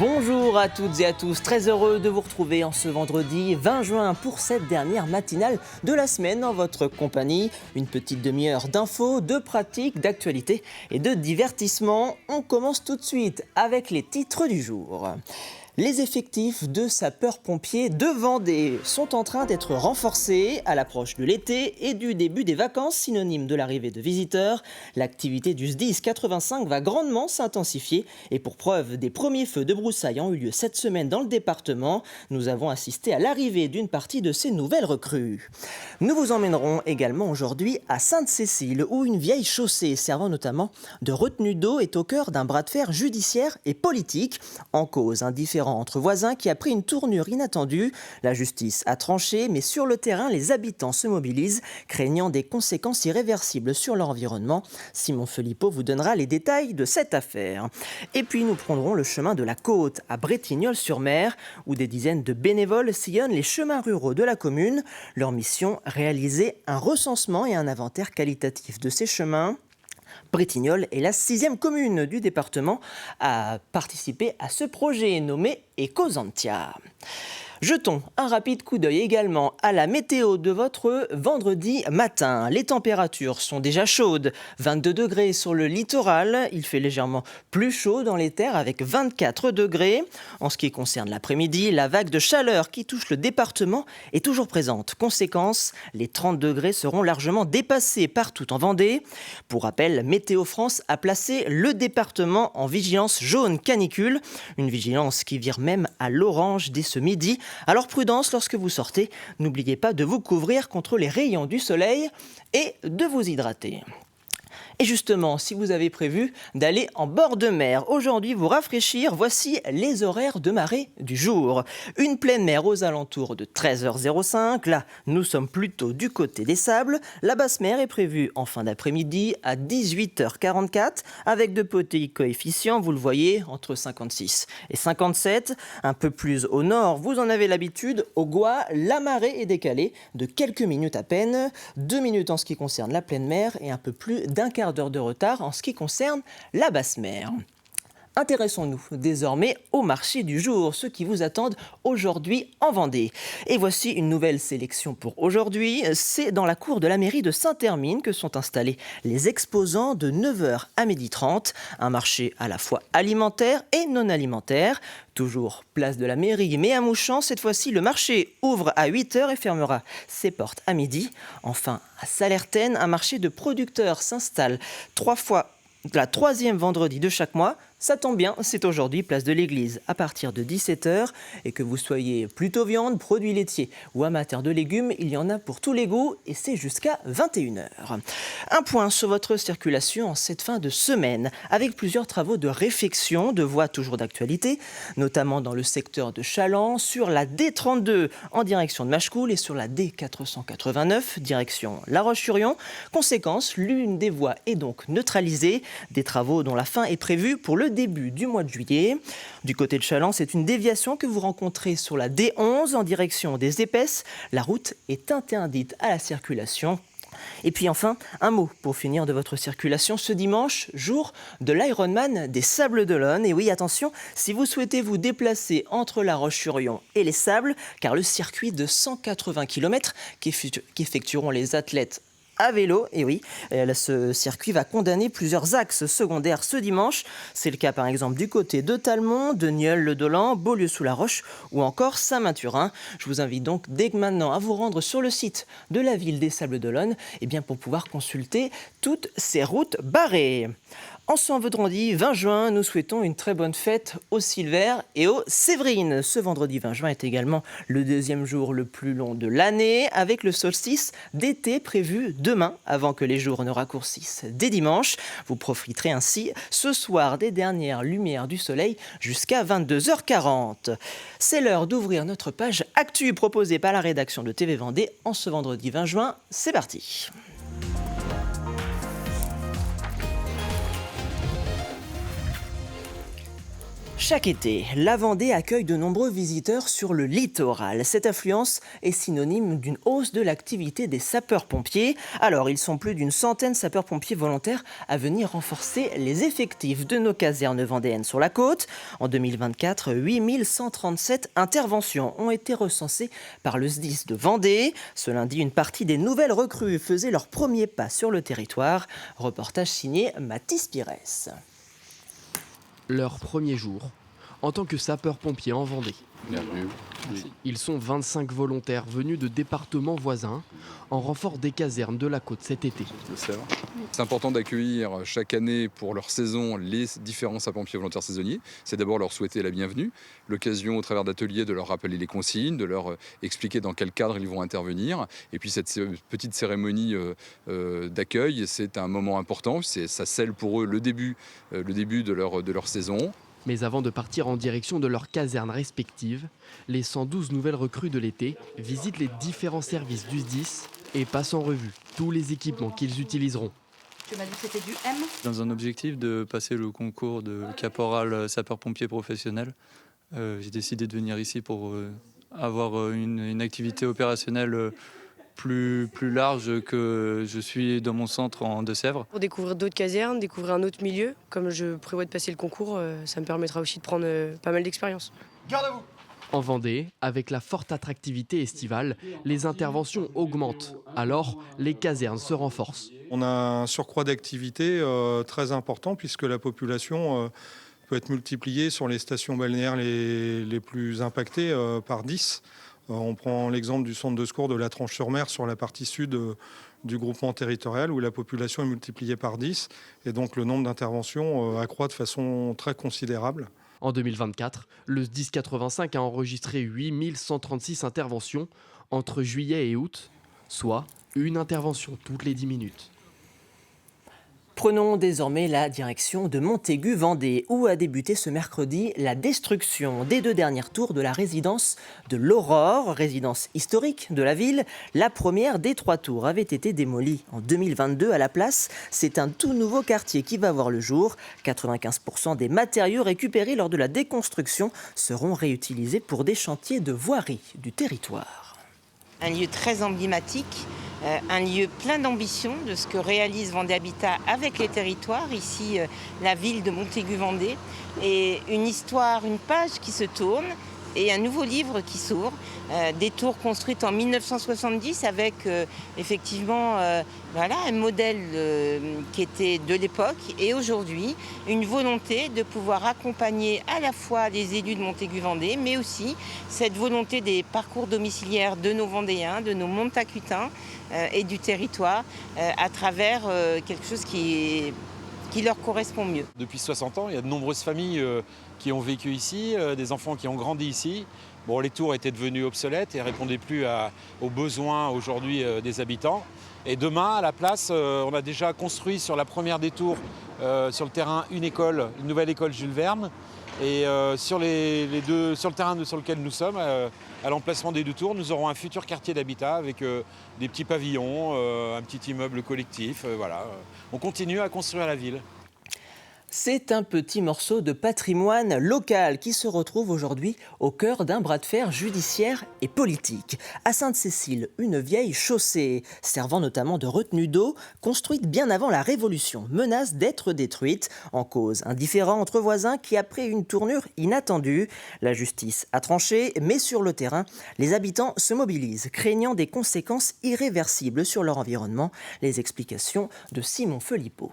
Bonjour à toutes et à tous, très heureux de vous retrouver en ce vendredi 20 juin pour cette dernière matinale de la semaine en votre compagnie. Une petite demi-heure d'infos, de pratiques, d'actualités et de divertissement. On commence tout de suite avec les titres du jour. Les effectifs de sapeurs-pompiers de Vendée sont en train d'être renforcés à l'approche de l'été et du début des vacances, synonyme de l'arrivée de visiteurs. L'activité du SDIS 85 va grandement s'intensifier et pour preuve, des premiers feux de broussailles ont eu lieu cette semaine dans le département. Nous avons assisté à l'arrivée d'une partie de ces nouvelles recrues. Nous vous emmènerons également aujourd'hui à Sainte-Cécile où une vieille chaussée servant notamment de retenue d'eau est au cœur d'un bras de fer judiciaire et politique. En cause, un différend entre voisins qui a pris une tournure inattendue. La justice a tranché, mais sur le terrain, les habitants se mobilisent, craignant des conséquences irréversibles sur leur environnement. Simon Philippot vous donnera les détails de cette affaire. Et puis nous prendrons le chemin de la côte à Bretignolles-sur-Mer, où des dizaines de bénévoles sillonnent les chemins ruraux de la commune. Leur mission, réaliser un recensement et un inventaire qualitatif de ces chemins. Bretignolles est la 6e commune du département à participer à ce projet nommé Ecosantia. Jetons un rapide coup d'œil également à la météo de votre vendredi matin. Les températures sont déjà chaudes. 22 degrés sur le littoral. Il fait légèrement plus chaud dans les terres avec 24 degrés. En ce qui concerne l'après-midi, la vague de chaleur qui touche le département est toujours présente. Conséquence, les 30 degrés seront largement dépassés partout en Vendée. Pour rappel, Météo France a placé le département en vigilance jaune canicule. Une vigilance qui vire même à l'orange dès ce midi. Alors prudence lorsque vous sortez, n'oubliez pas de vous couvrir contre les rayons du soleil et de vous hydrater. Et justement, si vous avez prévu d'aller en bord de mer, aujourd'hui vous rafraîchir, voici les horaires de marée du jour. Une pleine mer aux alentours de 13h05, là nous sommes plutôt du côté des sables. La basse mer est prévue en fin d'après-midi à 18h44 avec de petits coefficients, vous le voyez, entre 56 et 57. Un peu plus au nord, vous en avez l'habitude, au Gois, la marée est décalée de quelques minutes à peine, 2 minutes en ce qui concerne la pleine mer et un peu plus d'un quart d'heure de retard en ce qui concerne la basse mer. Intéressons-nous désormais au marché du jour, ceux qui vous attendent aujourd'hui en Vendée. Et voici une nouvelle sélection pour aujourd'hui. C'est dans la cour de la mairie de Saint-Hermine que sont installés les exposants de 9h à 12h30. Un marché à la fois alimentaire et non alimentaire. Toujours place de la mairie, mais à Mouchamp, cette fois-ci, le marché ouvre à 8h et fermera ses portes à midi. Enfin, à Salertaine, un marché de producteurs s'installe 3 fois la 3e vendredi de chaque mois. Ça tombe bien, c'est aujourd'hui place de l'église à partir de 17h et que vous soyez plutôt viande, produits laitiers ou amateur de légumes, il y en a pour tous les goûts et c'est jusqu'à 21h. Un point sur votre circulation en cette fin de semaine avec plusieurs travaux de réfection de voies toujours d'actualité, notamment dans le secteur de Chaland, sur la D32 en direction de Machecoul et sur la D489 direction La Roche-sur-Yon. Conséquence, l'une des voies est donc neutralisée, des travaux dont la fin est prévue pour le début du mois de juillet. Du côté de Chaland, c'est une déviation que vous rencontrez sur la D11 en direction des Épaisses. La route est interdite à la circulation. Et puis enfin, un mot pour finir de votre circulation ce dimanche, jour de l'Ironman des Sables d'Olonne. Et oui, attention, si vous souhaitez vous déplacer entre La Roche-sur-Yon et les Sables, car le circuit de 180 km qu'effectueront les athlètes à vélo, et oui, ce circuit va condamner plusieurs axes secondaires ce dimanche. C'est le cas par exemple du côté de Talmont, de Nieul-le-Dolan, Beaulieu-sous-la-Roche ou encore Saint-Mathurin. Je vous invite donc dès que maintenant à vous rendre sur le site de la ville des Sables d'Olonne pour pouvoir consulter toutes ces routes barrées. En ce vendredi 20 juin, nous souhaitons une très bonne fête aux Silver et aux Séverines. Ce vendredi 20 juin est également le 2e jour le plus long de l'année, avec le solstice d'été prévu demain, avant que les jours ne raccourcissent dès dimanche. Vous profiterez ainsi ce soir des dernières lumières du soleil jusqu'à 22h40. C'est l'heure d'ouvrir notre page Actu proposée par la rédaction de TV Vendée en ce vendredi 20 juin. C'est parti. Chaque été, la Vendée accueille de nombreux visiteurs sur le littoral. Cette affluence est synonyme d'une hausse de l'activité des sapeurs-pompiers. Alors, ils sont plus d'une centaine de sapeurs-pompiers volontaires à venir renforcer les effectifs de nos casernes vendéennes sur la côte. En 2024, 8137 interventions ont été recensées par le SDIS de Vendée. Ce lundi, une partie des nouvelles recrues faisaient leur premier pas sur le territoire. Reportage signé Mathis Pires. Leur premier jour en tant que sapeurs-pompiers en Vendée. Bienvenue. Ils sont 25 volontaires venus de départements voisins en renfort des casernes de la côte cet été. C'est important d'accueillir chaque année pour leur saison les différents sapeurs-pompiers volontaires saisonniers. C'est d'abord leur souhaiter la bienvenue, l'occasion au travers d'ateliers de leur rappeler les consignes, de leur expliquer dans quel cadre ils vont intervenir. Et puis cette petite cérémonie d'accueil, c'est un moment important. Ça scelle pour eux le début de leur saison. Mais avant de partir en direction de leurs casernes respectives, les 112 nouvelles recrues de l'été visitent les différents services du SDIS et passent en revue tous les équipements qu'ils utiliseront. Tu m'as dit que c'était du M ? Dans un objectif de passer le concours de caporal sapeur-pompier professionnel, j'ai décidé de venir ici pour avoir une activité opérationnelle plus large que je suis dans mon centre en Deux-Sèvres. Pour découvrir d'autres casernes, découvrir un autre milieu, comme je prévois de passer le concours, ça me permettra aussi de prendre pas mal d'expérience. En Vendée, avec la forte attractivité estivale, les interventions augmentent. Alors, les casernes se renforcent. On a un surcroît d'activité très important puisque la population peut être multipliée sur les stations balnéaires les plus impactées par 10. On prend l'exemple du centre de secours de la Tranche-sur-Mer sur la partie sud du groupement territorial où la population est multipliée par 10 et donc le nombre d'interventions accroît de façon très considérable. En 2024, le SDIS 85 a enregistré 8136 interventions entre juillet et août, soit une intervention toutes les 10 minutes. Prenons désormais la direction de Montaigu-Vendée, où a débuté ce mercredi la destruction des 2 dernières tours de la résidence de l'Aurore, résidence historique de la ville. La première des 3 tours avait été démolie en 2022 à la place. C'est un tout nouveau quartier qui va voir le jour. 95% des matériaux récupérés lors de la déconstruction seront réutilisés pour des chantiers de voirie du territoire. Un lieu très emblématique, un lieu plein d'ambition de ce que réalise Vendée Habitat avec les territoires, ici la ville de Montaigu-Vendée, et une histoire, une page qui se tourne et un nouveau livre qui s'ouvre, des tours construites en 1970 avec effectivement un modèle qui était de l'époque et aujourd'hui une volonté de pouvoir accompagner à la fois les élus de Montaigu-Vendée mais aussi cette volonté des parcours domiciliaires de nos Vendéens, de nos Montacutains et du territoire à travers quelque chose qui leur correspond mieux. Depuis 60 ans, il y a de nombreuses familles qui ont vécu ici, des enfants qui ont grandi ici. Bon, les tours étaient devenues obsolètes et ne répondaient plus aux besoins aujourd'hui des habitants. Et demain, à la place, on a déjà construit sur la première des tours, sur le terrain, une nouvelle école Jules Verne. Et sur le terrain sur lequel nous sommes, à l'emplacement des 2 tours, nous aurons un futur quartier d'habitat avec des petits pavillons, un petit immeuble collectif. Voilà. On continue à construire la ville. C'est un petit morceau de patrimoine local qui se retrouve aujourd'hui au cœur d'un bras de fer judiciaire et politique. À Sainte-Cécile, une vieille chaussée, servant notamment de retenue d'eau, construite bien avant la Révolution, menace d'être détruite. En cause, un différend entre voisins qui a pris une tournure inattendue. La justice a tranché, mais sur le terrain, les habitants se mobilisent, craignant des conséquences irréversibles sur leur environnement. Les explications de Simon Philippot.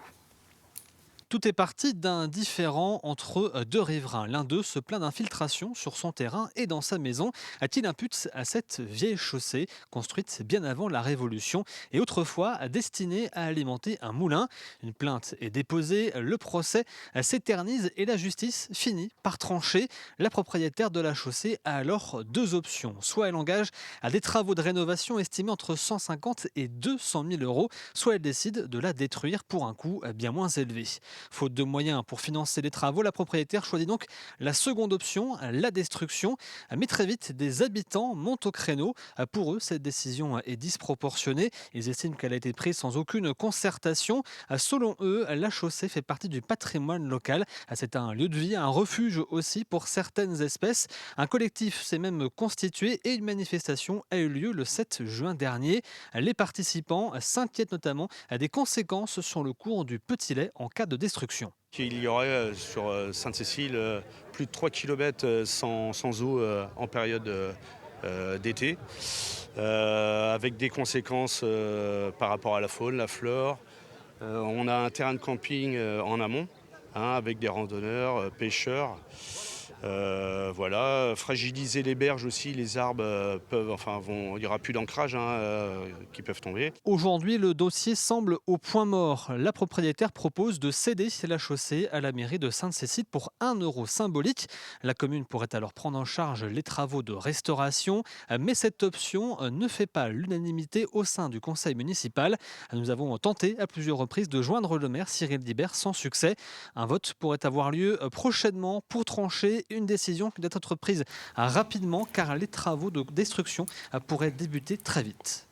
Tout est parti d'un différend entre 2 riverains. L'un d'eux se plaint d'infiltration sur son terrain et dans sa maison, qu'il impute à cette vieille chaussée construite bien avant la Révolution et autrefois destinée à alimenter un moulin. Une plainte est déposée, le procès s'éternise et la justice finit par trancher. La propriétaire de la chaussée a alors 2 options. Soit elle engage à des travaux de rénovation estimés entre 150 et 200 000 euros, soit elle décide de la détruire pour un coût bien moins élevé. Faute de moyens pour financer les travaux, la propriétaire choisit donc la seconde option, la destruction. Mais très vite, des habitants montent au créneau. Pour eux, cette décision est disproportionnée. Ils estiment qu'elle a été prise sans aucune concertation. Selon eux, la chaussée fait partie du patrimoine local. C'est un lieu de vie, un refuge aussi pour certaines espèces. Un collectif s'est même constitué et une manifestation a eu lieu le 7 juin dernier. Les participants s'inquiètent notamment des conséquences sur le cours du Petit Lay en cas de destruction. Il y aurait sur Sainte-Cécile plus de 3 km sans eau en période d'été, avec des conséquences par rapport à la faune, la flore. On a un terrain de camping en amont, avec des randonneurs, pêcheurs. Fragiliser les berges aussi, les arbres il n'y aura plus d'ancrage qui peuvent tomber. Aujourd'hui, le dossier semble au point mort. La propriétaire propose de céder la chaussée à la mairie de Sainte-Cécile pour 1 € symbolique. La commune pourrait alors prendre en charge les travaux de restauration, mais cette option ne fait pas l'unanimité au sein du conseil municipal. Nous avons tenté à plusieurs reprises de joindre le maire Cyril Dibert sans succès. Un vote pourrait avoir lieu prochainement pour trancher une décision qui doit être prise rapidement car les travaux de destruction pourraient débuter très vite.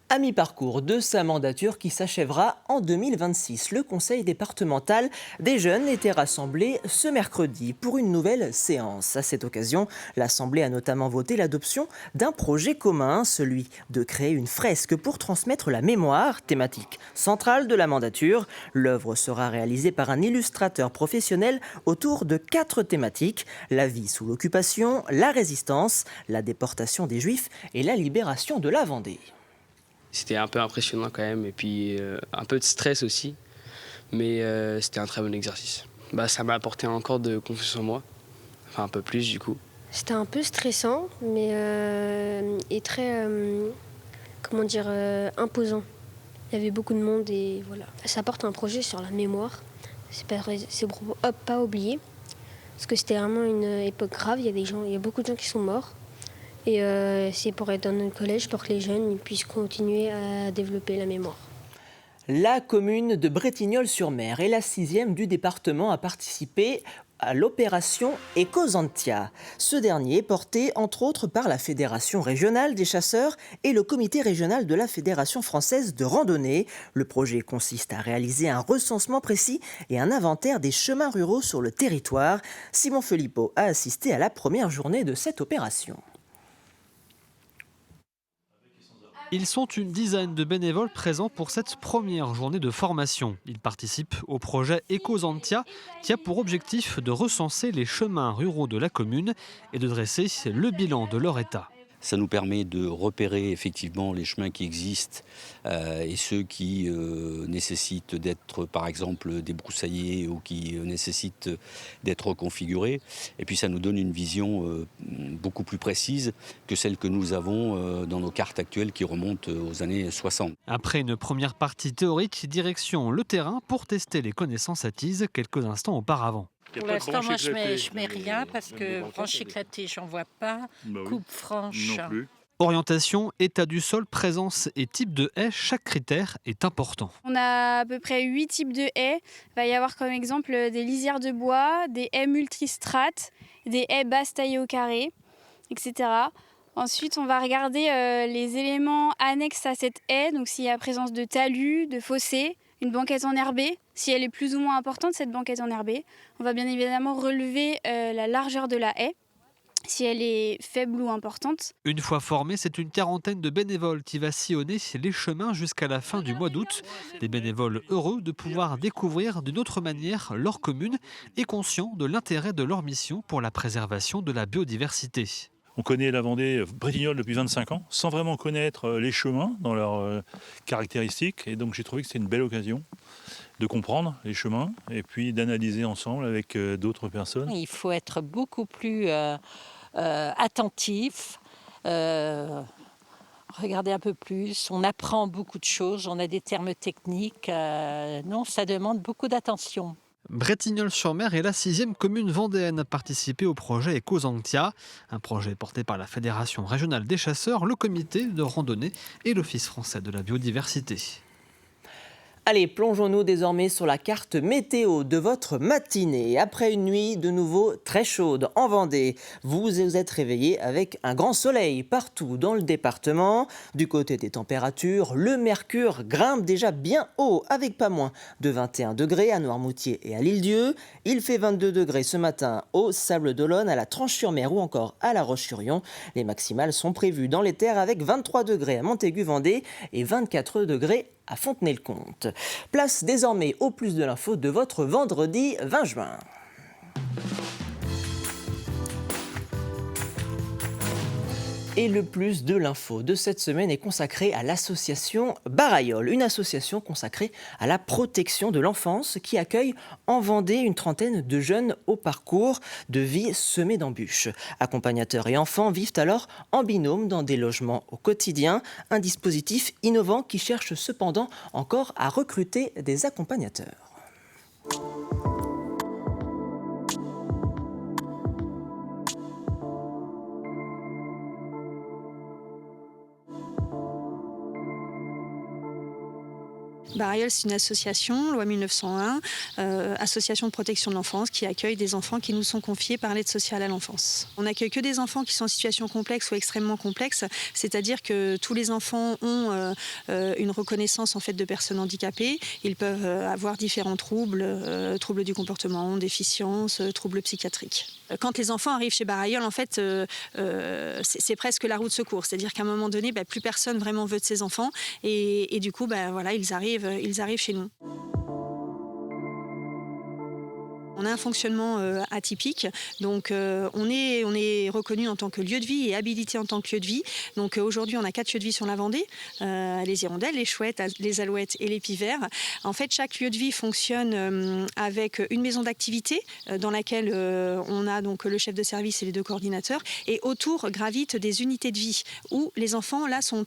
À mi-parcours de sa mandature qui s'achèvera en 2026, le conseil départemental des jeunes était rassemblé ce mercredi pour une nouvelle séance. À cette occasion, l'Assemblée a notamment voté l'adoption d'un projet commun, celui de créer une fresque pour transmettre la mémoire, thématique centrale de la mandature. L'œuvre sera réalisée par un illustrateur professionnel autour de 4 thématiques: la vie sous l'occupation, la résistance, la déportation des Juifs et la libération de la Vendée. C'était un peu impressionnant quand même, et puis un peu de stress aussi, mais c'était un très bon exercice. Ça m'a apporté encore de confiance en moi, enfin un peu plus du coup. C'était un peu stressant, mais et très, imposant. Il y avait beaucoup de monde et voilà. Ça porte un projet sur la mémoire, c'est pour pas oublier, parce que c'était vraiment une époque grave, il y a beaucoup de gens qui sont morts. Et c'est pour être dans notre collège, pour que les jeunes puissent continuer à développer la mémoire. La commune de Bretignolles-sur-Mer est la 6e du département à participer à l'opération Ecozantia. Ce dernier est porté entre autres par la Fédération régionale des chasseurs et le comité régional de la Fédération française de randonnée. Le projet consiste à réaliser un recensement précis et un inventaire des chemins ruraux sur le territoire. Simon Philippot a assisté à la première journée de cette opération. Ils sont une dizaine de bénévoles présents pour cette première journée de formation. Ils participent au projet Ecozantia qui a pour objectif de recenser les chemins ruraux de la commune et de dresser le bilan de leur état. Ça nous permet de repérer effectivement les chemins qui existent et ceux qui nécessitent d'être par exemple débroussaillés ou qui nécessitent d'être reconfigurés. Et puis ça nous donne une vision beaucoup plus précise que celle que nous avons dans nos cartes actuelles qui remontent aux années 60. Après une première partie théorique, direction le terrain pour tester les connaissances acquises quelques instants auparavant. Pour l'instant, moi, je mets rien parce que branche éclatée, j'en vois pas. Coupe franche. Non plus. Orientation, état du sol, présence et type de haie, chaque critère est important. On a à peu près 8 types de haies. Il va y avoir comme exemple des lisières de bois, des haies multistrates, des haies basses taillées au carré, etc. Ensuite, on va regarder les éléments annexes à cette haie, donc s'il y a présence de talus, de fossés, une banquette enherbée. Si elle est plus ou moins importante, cette banquette enherbée, on va bien évidemment relever la largeur de la haie, si elle est faible ou importante. Une fois formés, c'est une quarantaine de bénévoles qui va sillonner les chemins jusqu'à la fin du mois d'août. Des bénévoles heureux de pouvoir découvrir d'une autre manière leur commune et conscients de l'intérêt de leur mission pour la préservation de la biodiversité. On connaît la Vendée Bretignolles depuis 25 ans, sans vraiment connaître les chemins dans leurs caractéristiques. Et donc j'ai trouvé que c'était une belle occasion de comprendre les chemins et puis d'analyser ensemble avec d'autres personnes. Il faut être beaucoup plus attentif, regarder un peu plus. On apprend beaucoup de choses, on a des termes techniques. Non, ça demande beaucoup d'attention. Bretignolles-sur-Mer est la 6e commune vendéenne à participer au projet Ecozantia, un projet porté par la Fédération régionale des chasseurs, le comité de randonnée et l'Office français de la biodiversité. Allez, plongeons-nous désormais sur la carte météo de votre matinée. Après une nuit de nouveau très chaude en Vendée, vous vous êtes réveillé avec un grand soleil partout dans le département. Du côté des températures, le mercure grimpe déjà bien haut avec pas moins de 21 degrés à Noirmoutier et à l'Île-Dieu. Il fait 22 degrés ce matin au Sables-d'Olonne, à la Tranche-sur-Mer ou encore à La Roche-sur-Yon. Les maximales sont prévues dans les terres avec 23 degrés à Montaigu-Vendée et 24 degrés à Fontenay-le-Comte. Place désormais au plus de l'info de votre vendredi 20 juin. Et le plus de l'info de cette semaine est consacré à l'association Barailleul, une association consacrée à la protection de l'enfance qui accueille en Vendée une trentaine de jeunes au parcours de vie semé d'embûches. Accompagnateurs et enfants vivent alors en binôme dans des logements au quotidien, un dispositif innovant qui cherche cependant encore à recruter des accompagnateurs. Barailleul, c'est une association, loi 1901, association de protection de l'enfance qui accueille des enfants qui nous sont confiés par l'aide sociale à l'enfance. On n'accueille que des enfants qui sont en situation complexe ou extrêmement complexe, c'est-à-dire que tous les enfants ont une reconnaissance en fait de personnes handicapées. Ils peuvent avoir différents troubles, troubles du comportement, déficiences, troubles psychiatriques. Quand les enfants arrivent chez Barailleul, en fait, c'est presque la roue de secours, c'est-à-dire qu'à un moment donné, plus personne vraiment veut de ces enfants et du coup, voilà, ils arrivent chez nous. On a un fonctionnement atypique, donc on est reconnu en tant que lieu de vie et habilité en tant que lieu de vie. Donc aujourd'hui, on a 4 lieux de vie sur la Vendée, les hirondelles, les chouettes, les alouettes et les pivers. En fait, chaque lieu de vie fonctionne avec une maison d'activité dans laquelle on a donc le chef de service et les 2 coordinateurs. Et autour gravitent des unités de vie où les enfants là sont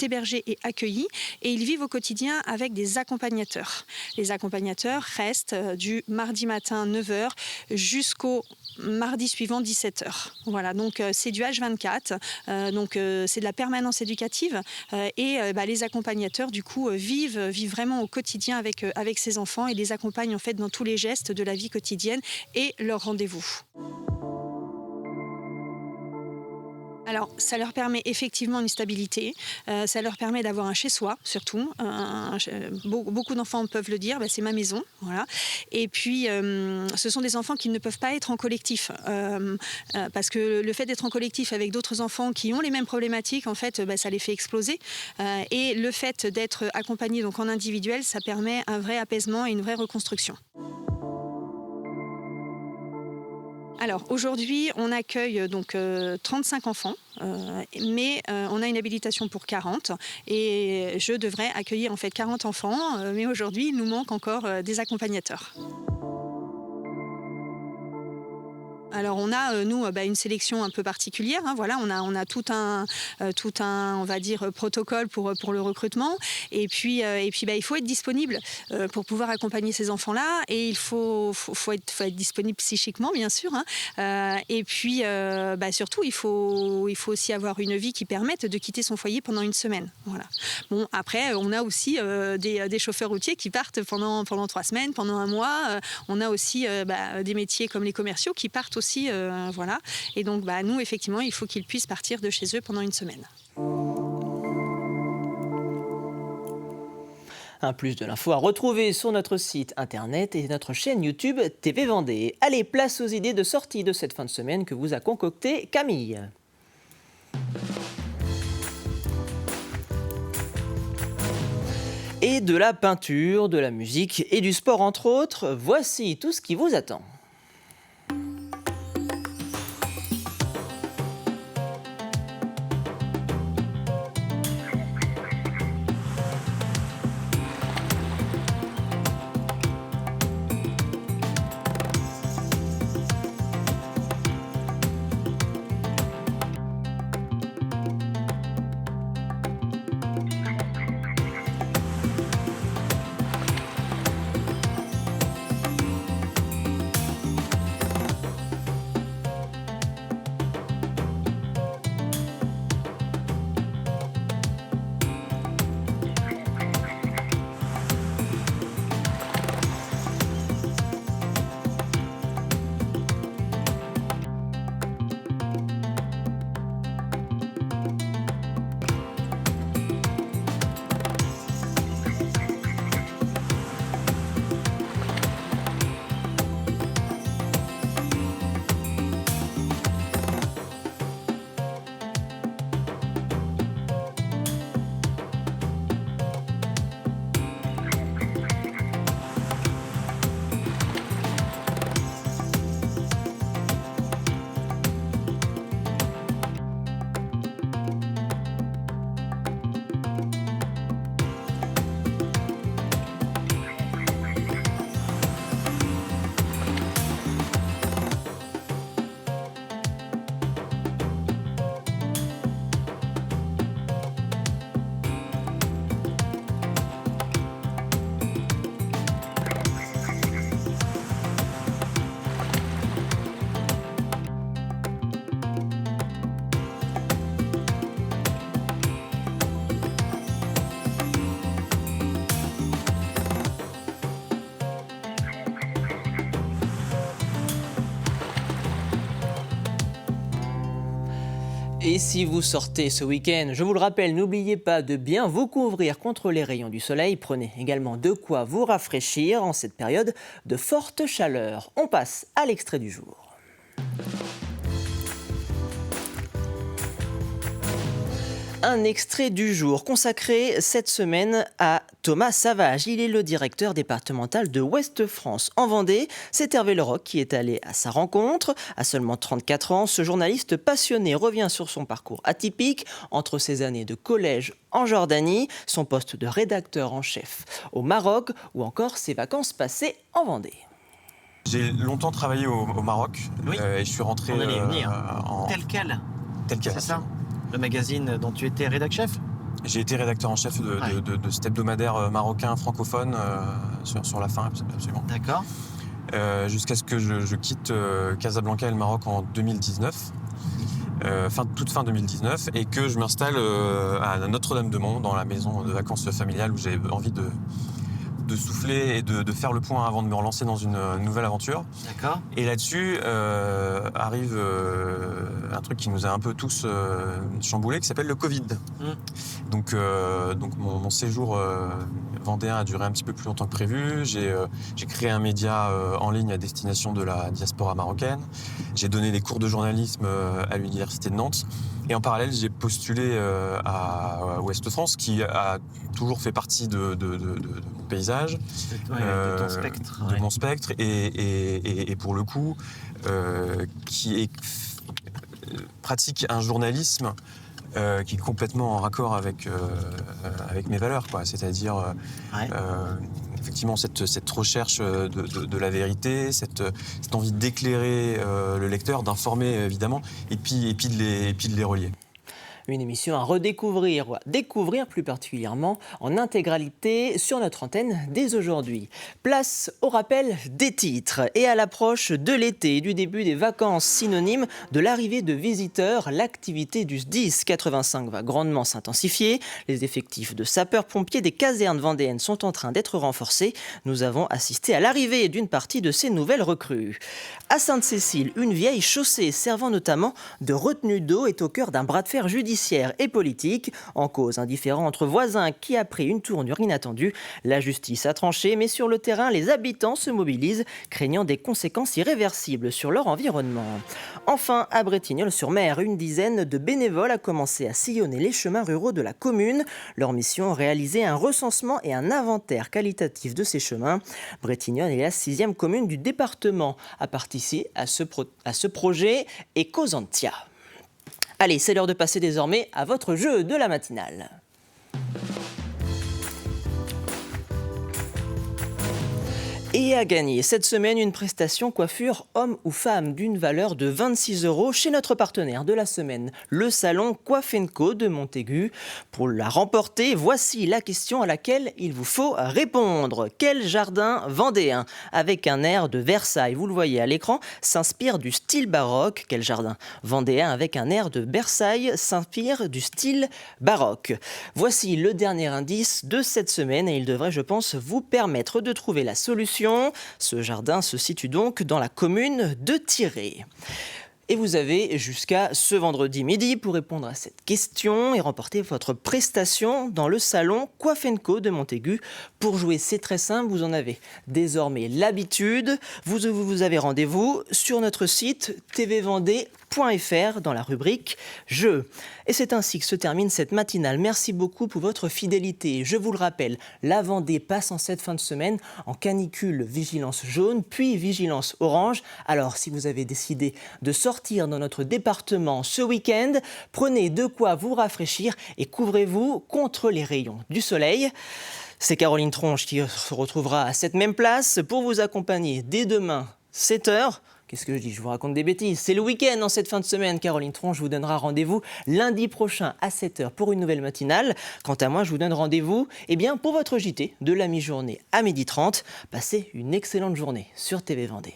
hébergés et accueillis et ils vivent au quotidien avec des accompagnateurs. Les accompagnateurs restent du mardi matin 9h jusqu'au mardi suivant 17h. Voilà, donc c'est du H24, donc c'est de la permanence éducative et les accompagnateurs du coup vivent vraiment au quotidien avec ces enfants et les accompagnent en fait dans tous les gestes de la vie quotidienne et leurs rendez-vous. Alors, ça leur permet effectivement une stabilité, ça leur permet d'avoir un chez-soi, surtout. Beaucoup d'enfants peuvent le dire, c'est ma maison. Voilà. Et puis, ce sont des enfants qui ne peuvent pas être en collectif, parce que le fait d'être en collectif avec d'autres enfants qui ont les mêmes problématiques, en fait, ça les fait exploser. Et le fait d'être accompagné donc, en individuel, ça permet un vrai apaisement et une vraie reconstruction. Alors aujourd'hui, on accueille donc 35 enfants, mais on a une habilitation pour 40 et je devrais accueillir en fait 40 enfants, mais aujourd'hui, il nous manque encore des accompagnateurs. Alors on a nous une sélection un peu particulière. Voilà, on a tout un on va dire protocole pour le recrutement. Et puis il faut être disponible pour pouvoir accompagner ces enfants-là. Et il faut être disponible psychiquement bien sûr. Et puis surtout il faut aussi avoir une vie qui permette de quitter son foyer pendant une semaine. Voilà. Bon après on a aussi des chauffeurs routiers qui partent pendant 3 semaines, pendant un mois. On a aussi des métiers comme les commerciaux qui partent aussi, voilà. Et donc, nous, effectivement, il faut qu'ils puissent partir de chez eux pendant une semaine. Un plus de l'info à retrouver sur notre site internet et notre chaîne YouTube TV Vendée. Allez, place aux idées de sortie de cette fin de semaine que vous a concocté Camille. Et de la peinture, de la musique et du sport entre autres, voici tout ce qui vous attend. Et si vous sortez ce week-end, je vous le rappelle, n'oubliez pas de bien vous couvrir contre les rayons du soleil. Prenez également de quoi vous rafraîchir en cette période de forte chaleur. On passe à l'extrait du jour. Un extrait du jour consacré cette semaine à Thomas Savage. Il est le directeur départemental de Ouest France en Vendée. C'est Hervé Leroc qui est allé à sa rencontre. À seulement 34 ans, ce journaliste passionné revient sur son parcours atypique entre ses années de collège en Jordanie, son poste de rédacteur en chef au Maroc ou encore ses vacances passées en Vendée. J'ai longtemps travaillé au Maroc et je suis rentré on allait y venir. Tel quel, c'est ça? Le magazine dont tu étais rédac-chef? J'ai été rédacteur en chef de cet hebdomadaire marocain francophone sur la fin, absolument. D'accord. Jusqu'à ce que je quitte Casablanca et le Maroc en 2019, toute fin 2019, et que je m'installe à Notre-Dame-de-Mont, dans la maison de vacances familiale où j'avais envie de souffler et de faire le point avant de me relancer dans une nouvelle aventure. D'accord. Et là-dessus arrive un truc qui nous a un peu tous chamboulés, qui s'appelle le Covid. Donc mon séjour vendéen a duré un petit peu plus longtemps que prévu. J'ai créé un média en ligne à destination de la diaspora marocaine. J'ai donné des cours de journalisme à l'université de Nantes. Et en parallèle, j'ai postulé à Ouest France, qui a toujours fait partie de mon paysage, de ton spectre. De mon spectre, et pour le coup, qui pratique un journalisme qui est complètement en raccord avec mes valeurs, quoi. C'est-à-dire effectivement cette recherche de la vérité, cette envie d'éclairer le lecteur, d'informer évidemment, et puis de les relier. Une émission à redécouvrir, ou à découvrir plus particulièrement en intégralité sur notre antenne dès aujourd'hui. Place au rappel des titres. Et à l'approche de l'été et du début des vacances, synonyme de l'arrivée de visiteurs, l'activité du SDIS 85 va grandement s'intensifier. Les effectifs de sapeurs-pompiers des casernes vendéennes sont en train d'être renforcés. Nous avons assisté à l'arrivée d'une partie de ces nouvelles recrues. À Sainte-Cécile, une vieille chaussée servant notamment de retenue d'eau est au cœur d'un bras de fer judiciaire et politique. En cause, un différend entre voisins qui a pris une tournure inattendue. La justice a tranché, mais sur le terrain, les habitants se mobilisent, craignant des conséquences irréversibles sur leur environnement. Enfin, à Bretignolles-sur-Mer, une dizaine de bénévoles a commencé à sillonner les chemins ruraux de la commune. Leur mission, réaliser un recensement et un inventaire qualitatif de ces chemins. Bretignolles est la 6e commune du département à participer à ce projet Ecosantia. Allez, c'est l'heure de passer désormais à votre jeu de la matinale. Et à gagner cette semaine une prestation coiffure homme ou femme d'une valeur de 26 € chez notre partenaire de la semaine, le salon Coiffe & Co de Montaigu. Pour la remporter, voici la question à laquelle il vous faut répondre. Quel jardin vendéen, avec un air de Versailles, vous le voyez à l'écran, s'inspire du style baroque? Quel jardin vendéen avec un air de Versailles s'inspire du style baroque? Voici le dernier indice de cette semaine et il devrait, je pense, vous permettre de trouver la solution. Ce jardin se situe donc dans la commune de Tiré. Et vous avez jusqu'à ce vendredi midi pour répondre à cette question et remporter votre prestation dans le salon Coiffe & Co de Montaigu. Pour jouer, c'est très simple, vous en avez désormais l'habitude. Vous avez rendez-vous sur notre site tvvendée.fr dans la rubrique Jeux. Et c'est ainsi que se termine cette matinale. Merci beaucoup pour votre fidélité. Je vous le rappelle, la Vendée passe en cette fin de semaine en canicule vigilance jaune, puis vigilance orange. Alors, si vous avez décidé de sortir dans notre département ce week-end, prenez de quoi vous rafraîchir et couvrez-vous contre les rayons du soleil. C'est Caroline Tronche qui se retrouvera à cette même place pour vous accompagner dès demain, 7h. Qu'est-ce que je dis? Je vous raconte des bêtises. C'est le week-end en cette fin de semaine. Caroline Tronche vous donnera rendez-vous lundi prochain à 7h pour une nouvelle matinale. Quant à moi, je vous donne rendez-vous pour votre JT de la mi-journée à 12h30. Passez une excellente journée sur TV Vendée.